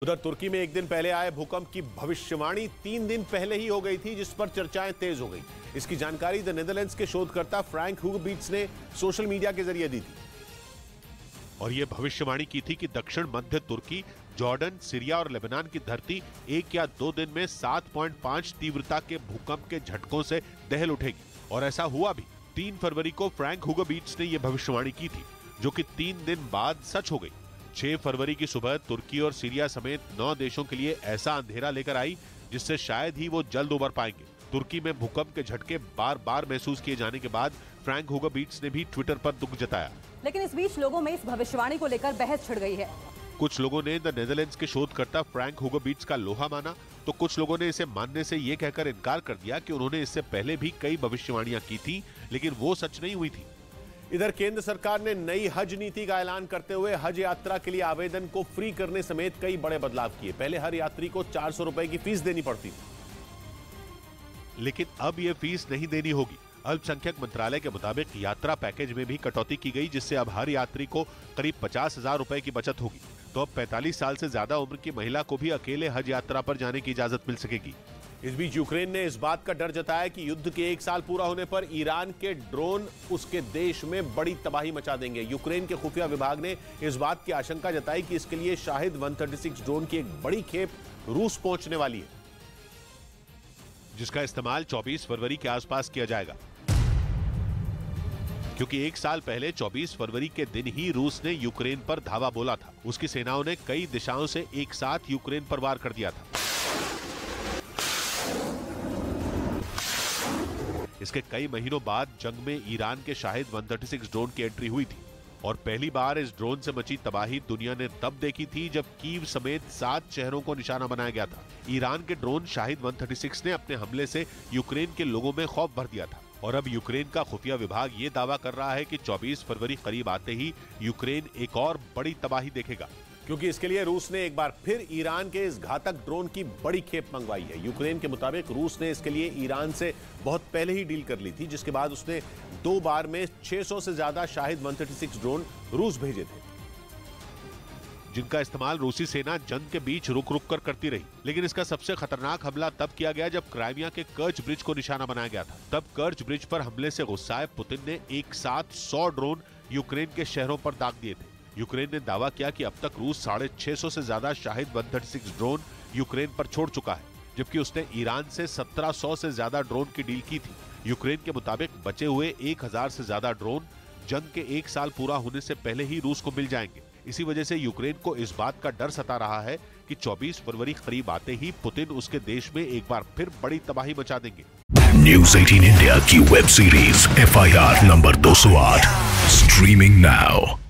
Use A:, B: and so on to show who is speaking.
A: उधर तुर्की में एक दिन पहले आए भूकंप की भविष्यवाणी 3 दिन पहले ही हो गई थी, जिस पर चर्चाएं तेज हो गई। इसकी जानकारी द नेदरलैंड्स के शोधकर्ता फ्रैंक हुगबीट्स ने सोशल मीडिया के जरिए दी थी।
B: और यह भविष्यवाणी की थी कि दक्षिण मध्य तुर्की, जॉर्डन, सीरिया और लेबनान की धरती 1 या 2 दिन में 7.5 तीव्रता के भूकंप के झटकों से दहल उठेगी। और ऐसा हुआ भी। 3 फरवरी को फ्रैंक हुगबीट्स ने यह भविष्यवाणी की थी, जो कि 3 दिन बाद सच हो गई। 6 फरवरी की सुबह तुर्की और सीरिया समेत 9 देशों के लिए ऐसा अंधेरा लेकर आई जिससे शायद ही वो जल्द उबर पाएंगे। तुर्की में भूकंप के झटके बार बार महसूस किए जाने के बाद फ्रैंक हुगबीट्स ने भी ट्विटर पर दुख जताया।
C: लेकिन इस बीच लोगों में इस भविष्यवाणी को लेकर बहस छिड़ गई है।
B: कुछ लोगों ने द नेदरलैंड्स के शोधकर्ता फ्रैंक हुगबीट्स का लोहा माना, तो कुछ लोगों ने इसे मानने से ये कहकर इनकार कर दिया कि उन्होंने इससे पहले भी कई भविष्यवाणियां की थी, लेकिन वो सच नहीं हुई थी।
A: इधर केंद्र सरकार ने नई हज नीति का ऐलान करते हुए हज यात्रा के लिए आवेदन को फ्री करने समेत कई बड़े बदलाव किए। पहले हर यात्री को 400 रुपए की फीस देनी पड़ती थी,
B: लेकिन अब यह फीस नहीं देनी होगी। अल्पसंख्यक मंत्रालय के मुताबिक यात्रा पैकेज में भी कटौती की गई, जिससे अब हर यात्री को करीब 50,000 रुपए की बचत होगी। तो अब 45 साल से ज्यादा उम्र की महिला को भी अकेले हज यात्रा पर जाने की इजाजत मिल सकेगी।
A: इस बीच यूक्रेन ने इस बात का डर जताया कि युद्ध के 1 साल पूरा होने पर ईरान के ड्रोन उसके देश में बड़ी तबाही मचा देंगे। यूक्रेन के खुफिया विभाग ने इस बात की आशंका जताई कि इसके लिए शाहिद 136 ड्रोन की एक बड़ी खेप रूस पहुंचने वाली है,
B: जिसका इस्तेमाल 24 फरवरी के आसपास किया जाएगा, क्योंकि 1 साल पहले 24 फरवरी के दिन ही रूस ने यूक्रेन पर धावा बोला था। उसकी सेनाओं ने कई दिशाओं से एक साथ यूक्रेन पर वार कर दिया था। इसके कई महीनों बाद जंग में ईरान के शाहिद 136 ड्रोन की एंट्री हुई थी। और पहली बार इस ड्रोन से मची तबाही दुनिया ने तब देखी थी जब कीव समेत 7 शहरों को निशाना बनाया गया था। ईरान के ड्रोन शाहिद 136 ने अपने हमले से यूक्रेन के लोगों में खौफ भर दिया था। और अब यूक्रेन का खुफिया विभाग ये दावा कर रहा है कि 24 फरवरी करीब आते ही यूक्रेन एक और बड़ी तबाही देखेगा,
A: क्योंकि इसके लिए रूस ने एक बार फिर ईरान के इस घातक ड्रोन की बड़ी खेप मंगवाई है। यूक्रेन के मुताबिक रूस ने इसके लिए ईरान से बहुत पहले ही डील कर ली थी, जिसके बाद उसने 2 बार में 600 से ज्यादा शाहिद 136 ड्रोन रूस भेजे थे,
B: जिनका इस्तेमाल रूसी सेना जंग के बीच रुक रुक कर करती रही। लेकिन इसका सबसे खतरनाक हमला तब किया गया जब क्राइमिया के कर्च ब्रिज को निशाना बनाया गया था। तब कर्च ब्रिज पर हमले से गुस्साए पुतिन ने एक साथ 100 ड्रोन यूक्रेन के शहरों पर दाग दिए थे। यूक्रेन ने दावा किया कि अब तक रूस 650 से ज्यादा शाहिद 136 ड्रोन यूक्रेन पर छोड़ चुका है, जबकि उसने ईरान से 1700 से ज्यादा ड्रोन की डील की थी। यूक्रेन के मुताबिक बचे हुए 1000 से ज्यादा ड्रोन जंग के 1 साल पूरा होने से पहले ही रूस को मिल जाएंगे। इसी वजह से यूक्रेन को इस बात का डर सता रहा है कि 24 फरवरी करीब आते ही पुतिन उसके देश में एक बार फिर बड़ी तबाही मचा देंगे।
D: न्यूज़ 18 इंडिया की web series FIR number 208 streaming now.